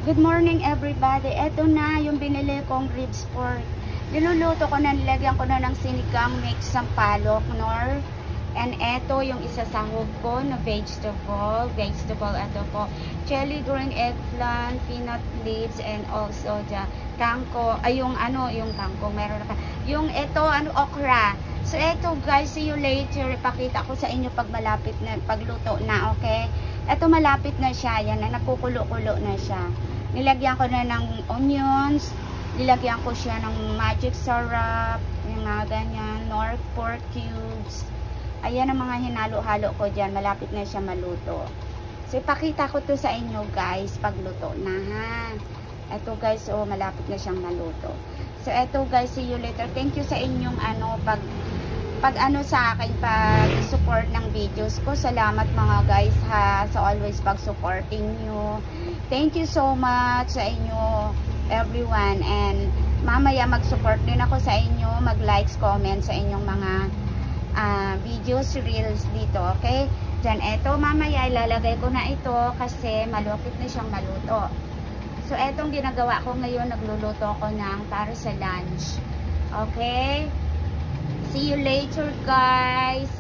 Good morning everybody. Eto na yung binili kong ribs pork. Niluluto ko na, nilagyan ko na ng sinigang mix ng palok, nor. And eto yung isasahog ko na vegetable. Ito po. Jelly green eggplant, peanut leaves, and also the tangko. Ay, yung tangko. Meron na pa. Yung eto, okra. So, eto guys, see you later. Ipakita ko sa inyo pag malapit na, pagluto na, okay? Eto malapit na siya. Yan na, nagkukulo-kulo na siya. Nilagyan ko na ng onions, nilagyan ko siya ng magic syrup, yung mga ganyan, nor pork cubes. Ayan ang mga hinalo-halo ko dyan, malapit na siya maluto. So, ipakita ko to sa inyo guys, pagluto na ha. Ito guys, malapit na siyang maluto. So, eto guys, see you later. Thank you sa inyong sa akin, pag-support ng videos ko. Salamat mga guys ha, sa always pag-supporting nyo. Thank you so much sa inyo everyone, and mamaya mag-support din ako sa inyo, mag-likes, comment sa inyong mga videos, reels dito, okay? Then eto, mamaya ilalagay ko na ito kasi malupit na siyang maluto. So etong ginagawa ko ngayon, nagluluto ko ng para sa lunch. Okay? See you later guys.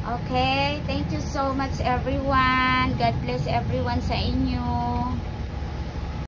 Okay? Thank you so much everyone. God bless everyone sa inyo.